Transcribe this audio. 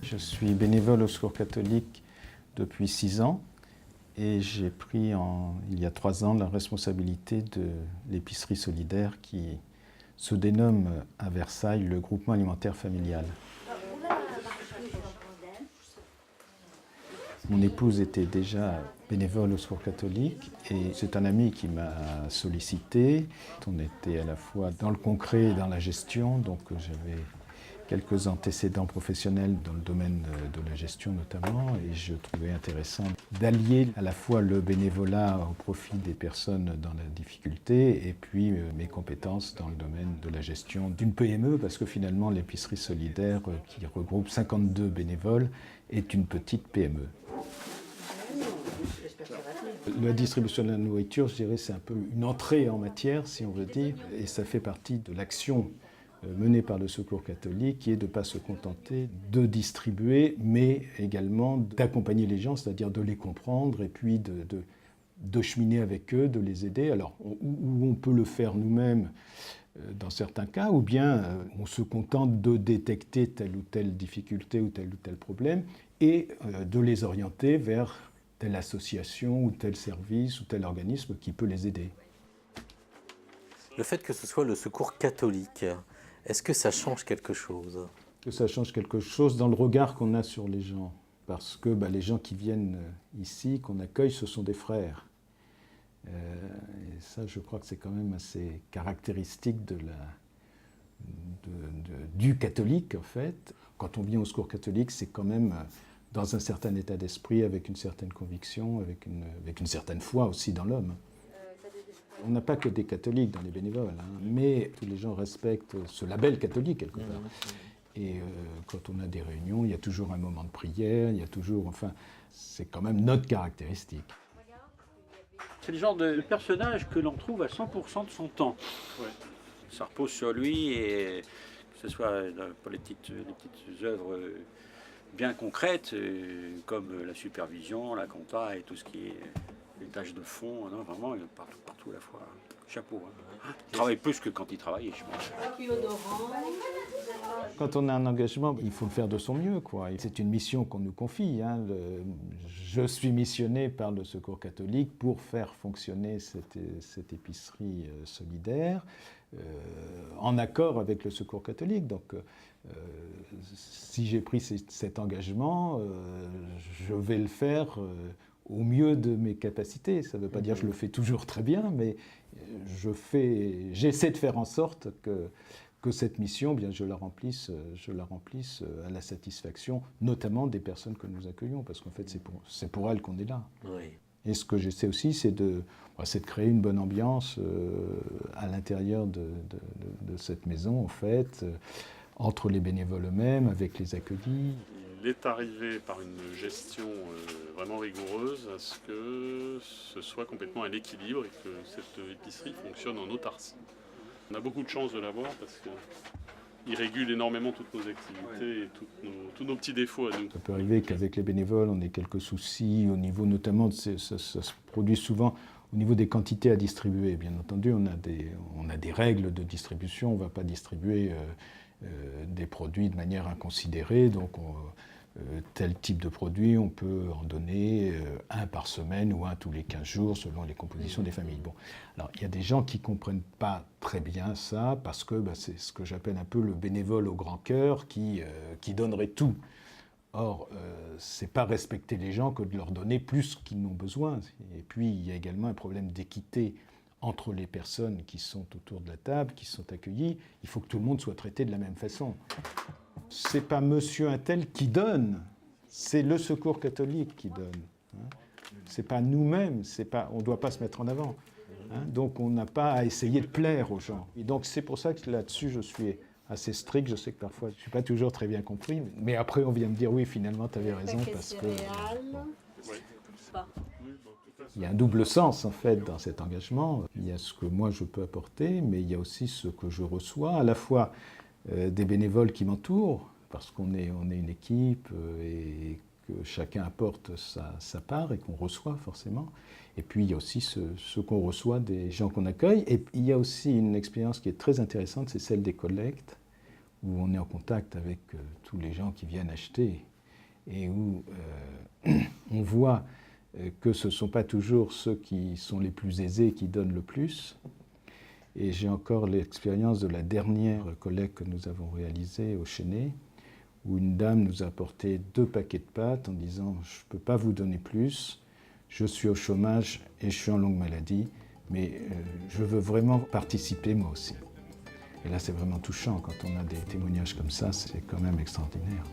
Je suis bénévole au Secours catholique depuis 6 ans et j'ai pris il y a 3 ans la responsabilité de l'épicerie solidaire qui se dénomme à Versailles le groupement alimentaire familial. Mon épouse était déjà bénévole au Secours catholique et c'est un ami qui m'a sollicité. On était à la fois dans le concret et dans la gestion, donc j'avais quelques antécédents professionnels dans le domaine de la gestion notamment, et je trouvais intéressant d'allier à la fois le bénévolat au profit des personnes dans la difficulté et puis mes compétences dans le domaine de la gestion d'une PME, parce que finalement l'épicerie solidaire qui regroupe 52 bénévoles est une petite PME. La distribution de la nourriture, je dirais, c'est un peu une entrée en matière, si on veut dire, et ça fait partie de l'action menée par le Secours catholique, qui est de ne pas se contenter de distribuer, mais également d'accompagner les gens, c'est-à-dire de les comprendre et puis de cheminer avec eux, de les aider. Alors, où on peut le faire nous-mêmes dans certains cas, ou bien on se contente de détecter telle ou telle difficulté ou tel problème et de les orienter vers telle association ou tel service ou tel organisme qui peut les aider. Le fait que ce soit le Secours catholique, est-ce que ça change quelque chose? Que ça change quelque chose dans le regard qu'on a sur les gens. Parce que les gens qui viennent ici, qu'on accueille, ce sont des frères. Et ça, je crois que c'est quand même assez caractéristique du catholique, en fait. Quand on vient au Secours catholique, c'est quand même dans un certain état d'esprit, avec une certaine conviction, avec une certaine foi aussi dans l'homme. On n'a pas que des catholiques dans les bénévoles, mais tous les gens respectent ce label catholique quelque part. Et quand on a des réunions, il y a toujours un moment de prière, il y a toujours, enfin, c'est quand même notre caractéristique. C'est le genre de personnage que l'on trouve à 100% de son temps. Ouais. Ça repose sur lui, et que ce soit pour les petites œuvres bien concrètes, comme la supervision, la compta et tout ce qui est les tâches de fond, non, vraiment partout à la fois. Chapeau. Hein. Il travaille plus que quand il travaillait, je pense. Quand on a un engagement, il faut le faire de son mieux, quoi. C'est une mission qu'on nous confie. Je suis missionné par le Secours catholique pour faire fonctionner cette épicerie solidaire en accord avec le Secours catholique. Donc, si j'ai pris cet engagement, je vais le faire au mieux de mes capacités. Ça ne veut pas dire que je le fais toujours très bien, mais j'essaie de faire en sorte que cette mission, bien, je la remplisse à la satisfaction, notamment des personnes que nous accueillons, parce qu'en fait, c'est pour elles qu'on est là. Oui. Et ce que j'essaie aussi, c'est de créer une bonne ambiance à l'intérieur de cette maison, en fait, entre les bénévoles eux-mêmes, avec les accueillis. Il est arrivé par une gestion vraiment rigoureuse à ce que ce soit complètement à l'équilibre et que cette épicerie fonctionne en autarcie. On a beaucoup de chance de l'avoir parce qu'il régule énormément toutes nos activités et tous nos petits défauts à nous. Ça peut arriver qu'avec les bénévoles, on ait quelques soucis au niveau notamment, ça se produit souvent au niveau des quantités à distribuer. Bien entendu, on a des règles de distribution, on ne va pas distribuer des produits de manière inconsidérée, donc tel type de produit, on peut en donner un par semaine ou un tous les 15 jours selon les compositions des familles. Bon. Alors, il y a des gens qui ne comprennent pas très bien ça parce que c'est ce que j'appelle un peu le bénévole au grand cœur qui donnerait tout. Or, ce n'est pas respecter les gens que de leur donner plus qu'ils n'ont besoin. Et puis, il y a également un problème d'équité entre les personnes qui sont autour de la table, qui sont accueillies. Il faut que tout le monde soit traité de la même façon. C'est pas monsieur un tel qui donne, c'est le Secours catholique qui donne. C'est pas nous-mêmes, on ne doit pas se mettre en avant. Donc on n'a pas à essayer de plaire aux gens. Et donc c'est pour ça que là-dessus je suis assez strict. Je sais que parfois je ne suis pas toujours très bien compris, mais après on vient me dire oui, finalement tu avais raison parce que... Il y a un double sens en fait dans cet engagement. Il y a ce que moi je peux apporter, mais il y a aussi ce que je reçois, à la fois des bénévoles qui m'entourent, parce qu'on est une équipe et que chacun apporte sa part et qu'on reçoit forcément. Et puis il y a aussi ce qu'on reçoit des gens qu'on accueille. Et il y a aussi une expérience qui est très intéressante, c'est celle des collectes, où on est en contact avec tous les gens qui viennent acheter et où on voit que ce ne sont pas toujours ceux qui sont les plus aisés qui donnent le plus. Et j'ai encore l'expérience de la dernière collecte que nous avons réalisée au Chesnay, où une dame nous a apporté 2 paquets de pâtes en disant « je ne peux pas vous donner plus, je suis au chômage et je suis en longue maladie, mais je veux vraiment participer moi aussi ». Et là, c'est vraiment touchant. Quand on a des témoignages comme ça, c'est quand même extraordinaire.